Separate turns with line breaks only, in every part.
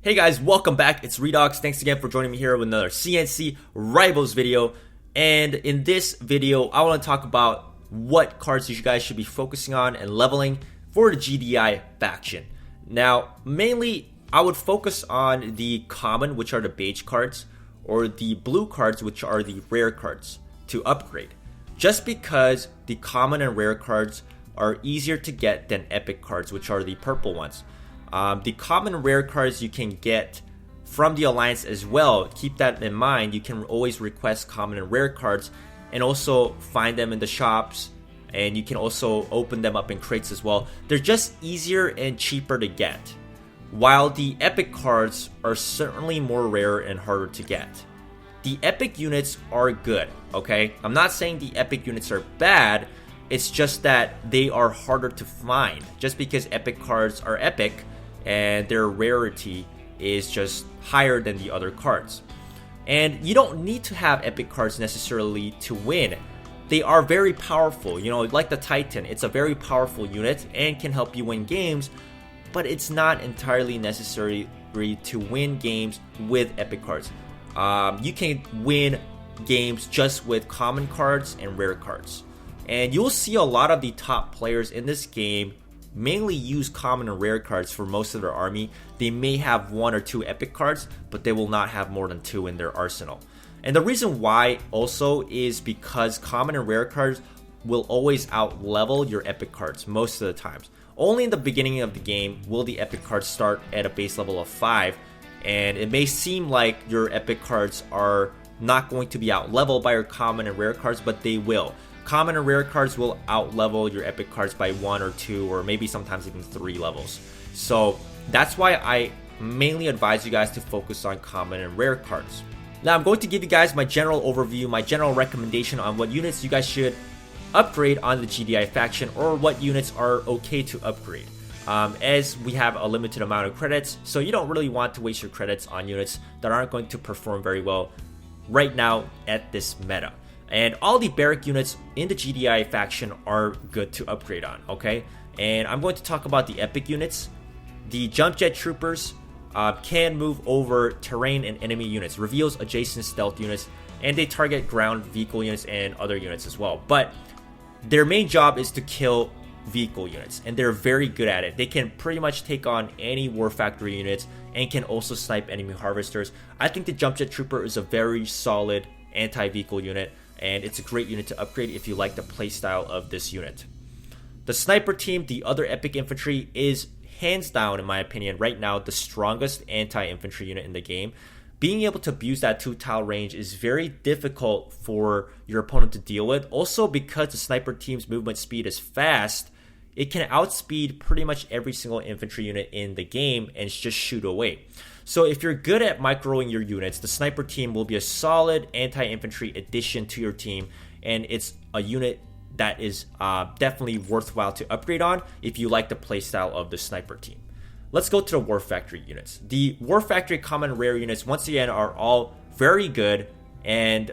Hey guys, welcome back. It's Redox. Thanks again for joining me here with another CNC Rivals video. And in this video, I want to talk about what cards you guys should be focusing on and leveling for the GDI faction. Now, mainly, I would focus on the common, which are the beige cards, or the blue cards, which are the rare cards, to upgrade. Just because the common and rare cards are easier to get than epic cards, which are the purple ones. The common rare cards you can get from the Alliance as well. Keep that in mind. You can always request common and rare cards and also find them in the shops, and you can also open them up in crates as well. They're just easier and cheaper to get, while the epic cards are certainly more rare and harder to get. The epic units are good, okay? I'm not saying the epic units are bad. It's just that they are harder to find. Just because epic cards are epic and their rarity is just higher than the other cards. And you don't need to have epic cards necessarily to win. They are very powerful, like the Titan. It's a very powerful unit and can help you win games, but it's not entirely necessary to win games with epic cards. You can win games just with common cards and rare cards. And you'll see a lot of the top players in this game mainly use common and rare cards for most of their army. They may have 1 or 2 epic cards, but they will not have more than 2 in their arsenal. And the reason why also is because common and rare cards will always out-level your epic cards most of the times. Only in the beginning of the game will the epic cards start at a base level of 5, and it may seem like your epic cards are not going to be out-leveled by your common and rare cards, but they will. Common and rare cards will out-level your epic cards by 1 or 2 or maybe sometimes even 3 levels. So that's why I mainly advise you guys to focus on common and rare cards. Now I'm going to give you guys my general overview, my general recommendation on what units you guys should upgrade on the GDI faction, or what units are okay to upgrade. As we have a limited amount of credits, so you don't really want to waste your credits on units that aren't going to perform very well right now at this meta. And all the barrack units in the GDI faction are good to upgrade on, okay? And I'm going to talk about the epic units. The jump jet troopers can move over terrain and enemy units, reveals adjacent stealth units, and they target ground vehicle units and other units as well. But their main job is to kill vehicle units, and they're very good at it. They can pretty much take on any war factory units and can also snipe enemy harvesters. I think the jump jet trooper is a very solid anti-vehicle unit, and it's a great unit to upgrade if you like the playstyle of this unit. The sniper team, the other epic infantry, is hands down, in my opinion, right now the strongest anti-infantry unit in the game. Being able to abuse that 2-tile range is very difficult for your opponent to deal with. Also, because the sniper team's movement speed is fast, it can outspeed pretty much every single infantry unit in the game and just shoot away. So if you're good at microing your units, the sniper team will be a solid anti-infantry addition to your team, and it's a unit that is definitely worthwhile to upgrade on if you like the playstyle of the sniper team. Let's go to the War Factory units. The War Factory common and rare units, once again, are all very good, and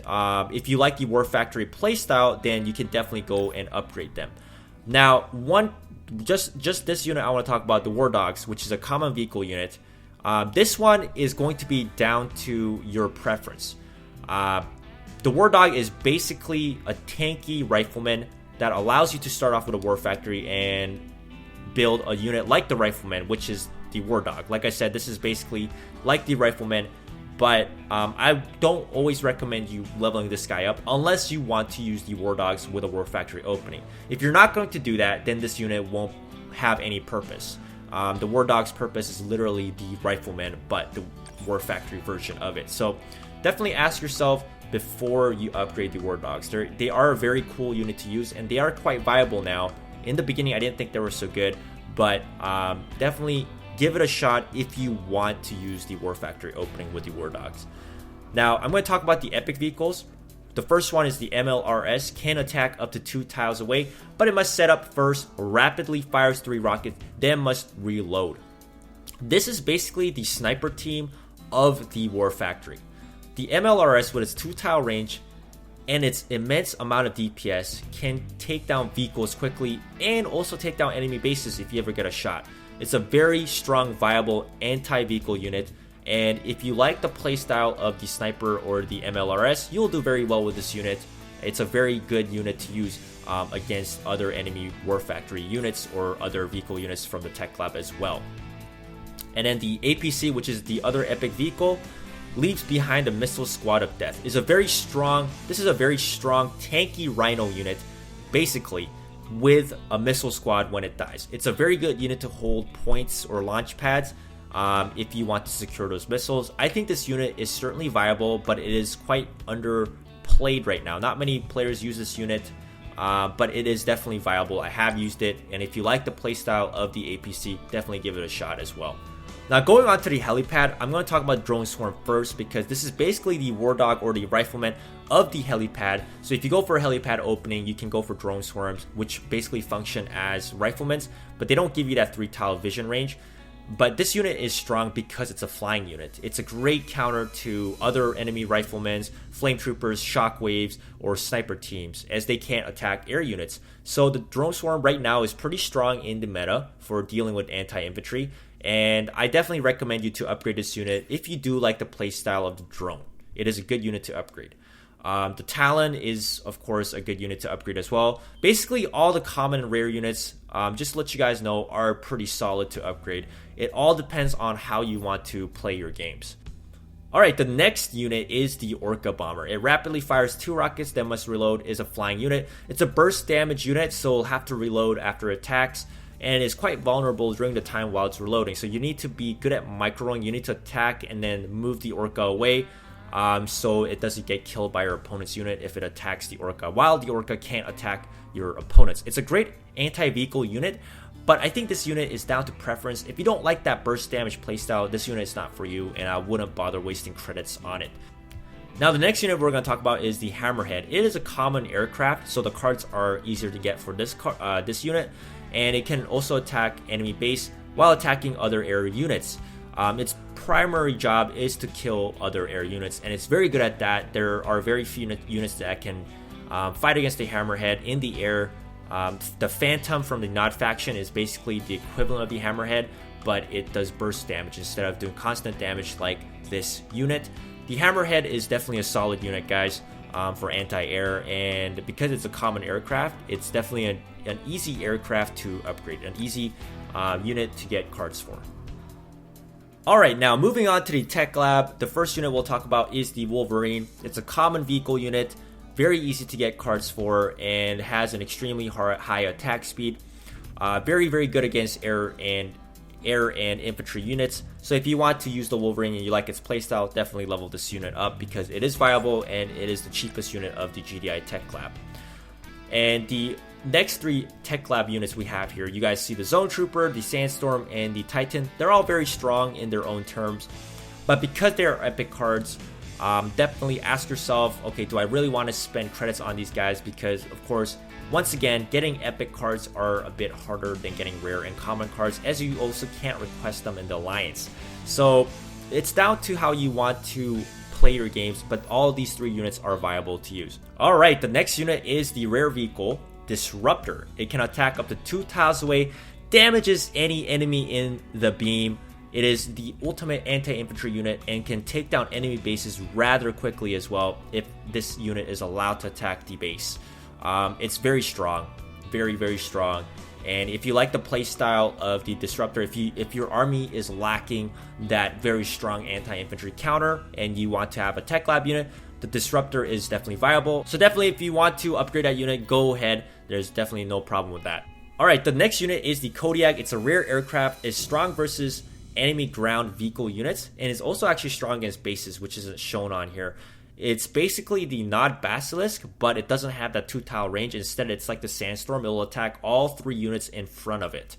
if you like the War Factory playstyle, then you can definitely go and upgrade them. Now, just this unit I want to talk about, the War Dogs, which is a common vehicle unit. This one is going to be down to your preference. The War Dog is basically a tanky rifleman that allows you to start off with a War Factory and build a unit like the Rifleman, which is the War Dog. Like I said, this is basically like the Rifleman, but I don't always recommend you leveling this guy up unless you want to use the War Dogs with a War Factory opening. If you're not going to do that, then this unit won't have any purpose. The War Dog's purpose is literally the Rifleman, but the War Factory version of it. So definitely ask yourself before you upgrade the War Dogs. They are a very cool unit to use, and they are quite viable now. In the beginning, I didn't think they were so good, but definitely give it a shot if you want to use the War Factory opening with the War Dogs. Now, I'm going to talk about the epic vehicles. The first one is the MLRS, can attack up to 2 tiles away, but it must set up first, rapidly fires 3 rockets, then must reload. This is basically the sniper team of the War Factory. The MLRS, with its 2-tile range and its immense amount of DPS, can take down vehicles quickly and also take down enemy bases if you ever get a shot. It's a very strong, viable anti-vehicle unit And if you like the playstyle of the Sniper or the MLRS, you'll do very well with this unit. It's a very good unit to use against other enemy War Factory units or other vehicle units from the Tech Lab as well. And then the APC, which is the other epic vehicle, leaves behind the Missile Squad of Death. This is a very strong tanky Rhino unit, basically, with a missile squad when it dies. It's a very good unit to hold points or launch pads if you want to secure those missiles. I think this unit is certainly viable, but it is quite underplayed right now. Not many players use this unit, but it is definitely viable. I have used it, and if you like the playstyle of the APC, definitely give it a shot as well. Now, going on to the helipad, I'm going to talk about Drone Swarm first because this is basically the War Dog or the Rifleman of the helipad. So if you go for a helipad opening, you can go for Drone Swarms, which basically function as Riflemans, but they don't give you that 3-tile vision range. But this unit is strong because it's a flying unit. It's a great counter to other enemy riflemen, flame troopers, shockwaves, or sniper teams, as they can't attack air units. So the Drone Swarm right now is pretty strong in the meta for dealing with anti-infantry, and I definitely recommend you to upgrade this unit if you do like the playstyle of the drone. It is a good unit to upgrade. The Talon is, of course, a good unit to upgrade as well. Basically, all the common and rare units, just to let you guys know, are pretty solid to upgrade. It all depends on how you want to play your games. Alright, the next unit is the Orca Bomber. It rapidly fires 2 rockets that must reload, is a flying unit. It's a burst damage unit, so it'll have to reload after attacks, and is quite vulnerable during the time while it's reloading. So you need to be good at microing. You need to attack and then move the Orca away, so it doesn't get killed by your opponent's unit if it attacks the Orca, while the Orca can't attack your opponents. It's a great anti-vehicle unit, but I think this unit is down to preference. If you don't like that burst damage playstyle, this unit is not for you, and I wouldn't bother wasting credits on it. Now, the next unit we're going to talk about is the Hammerhead. It is a common aircraft, so the cards are easier to get for this unit, and it can also attack enemy base while attacking other air units. Its primary job is to kill other air units, and it's very good at that. There are very few units that can fight against the Hammerhead in the air. The Phantom from the Nod faction is basically the equivalent of the Hammerhead, but it does burst damage instead of doing constant damage like this unit. The Hammerhead is definitely a solid unit, guys, for anti-air, and because it's a common aircraft, it's definitely an easy aircraft to upgrade, an easy unit to get cards for. Alright, now moving on to the Tech Lab, the first unit we'll talk about is the Wolverine. It's a common vehicle unit, very easy to get cards for, and has an extremely high attack speed. Very, very good against air and infantry units. So if you want to use the Wolverine and you like its playstyle, definitely level this unit up because it is viable and it is the cheapest unit of the GDI Tech Lab. And the next 3 Tech Lab units we have here, you guys see the Zone Trooper, the Sandstorm, and the Titan. They're all very strong in their own terms, but because they are epic cards, definitely ask yourself, okay, do I really want to spend credits on these guys? Because, of course, once again, getting epic cards are a bit harder than getting rare and common cards, as you also can't request them in the Alliance. So it's down to how you want to play your games, but all of these 3 units are viable to use. Alright, the next unit is the rare vehicle, Disruptor. It can attack up to 2 tiles away, damages any enemy in the beam. It is the ultimate anti-infantry unit and can take down enemy bases rather quickly as well if this unit is allowed to attack the base. It's very strong, very, very strong. And if you like the playstyle of the Disruptor, if your army is lacking that very strong anti-infantry counter and you want to have a Tech Lab unit, the Disruptor is definitely viable. So definitely if you want to upgrade that unit, go ahead. There's definitely no problem with that. Alright, the next unit is the Kodiak. It's a rare aircraft. It's strong versus enemy ground vehicle units, and is also actually strong against bases, which isn't shown on here. It's basically the Nod Basilisk, but it doesn't have that 2-tile range. Instead, it's like the Sandstorm. It will attack all 3 units in front of it.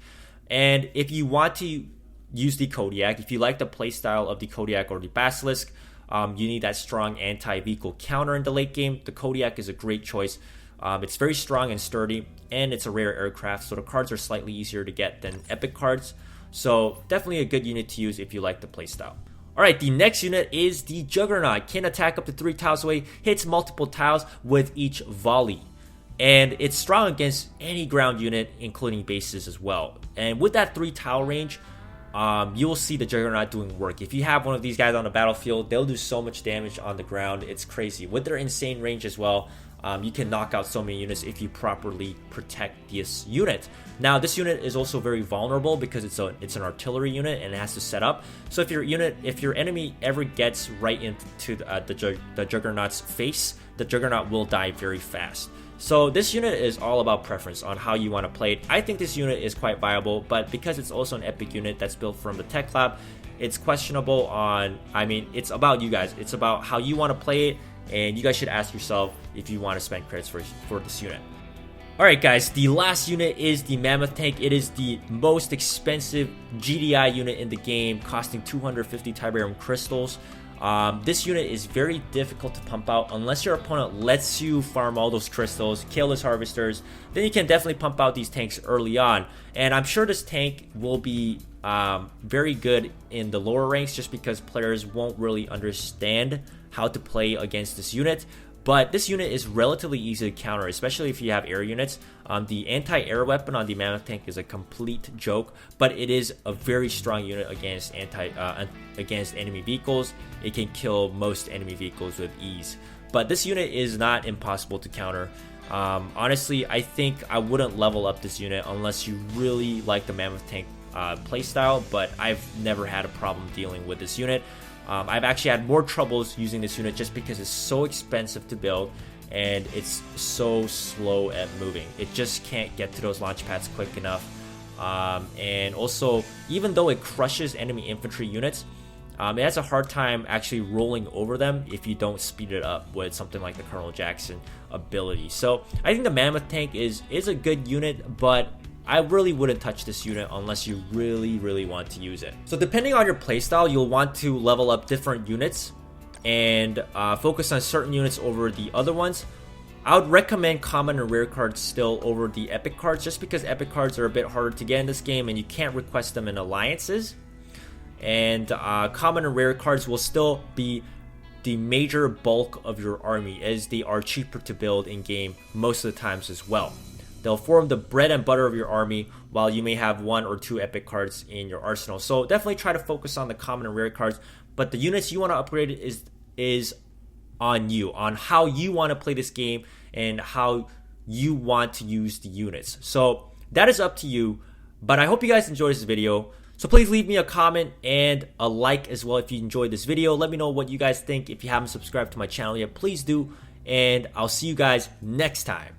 And if you want to use the Kodiak, if you like the playstyle of the Kodiak or the Basilisk, you need that strong anti-vehicle counter in the late game. The Kodiak is a great choice. It's very strong and sturdy, and it's a rare aircraft, so the cards are slightly easier to get than epic cards. So definitely a good unit to use if you like the playstyle. Alright, the next unit is the Juggernaut. Can attack up to 3 tiles away, hits multiple tiles with each volley. And it's strong against any ground unit, including bases as well. And with that 3-tile range, you will see the Juggernaut doing work. If you have one of these guys on the battlefield, they'll do so much damage on the ground. It's crazy. With their insane range as well, you can knock out so many units if you properly protect this unit. Now, this unit is also very vulnerable because it's an artillery unit and it has to set up. So if your enemy ever gets right into the Juggernaut's face, the Juggernaut will die very fast. So this unit is all about preference on how you want to play it. I think this unit is quite viable, but because it's also an epic unit that's built from the Tech Lab, it's questionable on, I mean, it's about you guys. It's about how you want to play it, and you guys should ask yourself if you want to spend credits for this unit. Alright guys, the last unit is the Mammoth Tank. It is the most expensive GDI unit in the game, costing 250 Tiberium crystals. This unit is very difficult to pump out unless your opponent lets you farm all those crystals, kill his harvesters. Then you can definitely pump out these tanks early on. And I'm sure this tank will be very good in the lower ranks just because players won't really understand how to play against this unit. But this unit is relatively easy to counter, especially if you have air units. The anti-air weapon on the Mammoth Tank is a complete joke, but it is a very strong unit against against enemy vehicles. It can kill most enemy vehicles with ease. But this unit is not impossible to counter. Honestly, I think I wouldn't level up this unit unless you really like the Mammoth Tank playstyle, but I've never had a problem dealing with this unit. I've actually had more troubles using this unit just because it's so expensive to build and it's so slow at moving. It just can't get to those launch pads quick enough. And also, even though it crushes enemy infantry units, it has a hard time actually rolling over them if you don't speed it up with something like the Colonel Jackson ability. So I think the Mammoth Tank is a good unit, but I really wouldn't touch this unit unless you really want to use it. So depending on your playstyle, you'll want to level up different units and focus on certain units over the other ones. I would recommend common and rare cards still over the epic cards, just because epic cards are a bit harder to get in this game and you can't request them in alliances. And common and rare cards will still be the major bulk of your army, as they are cheaper to build in game most of the times as well. They'll form the bread and butter of your army, while you may have 1 or 2 epic cards in your arsenal. So definitely try to focus on the common and rare cards, but the units you want to upgrade is on you, on how you want to play this game and how you want to use the units. So that is up to you, but I hope you guys enjoyed this video. So please leave me a comment and a like as well if you enjoyed this video. Let me know what you guys think. If you haven't subscribed to my channel yet, please do, and I'll see you guys next time.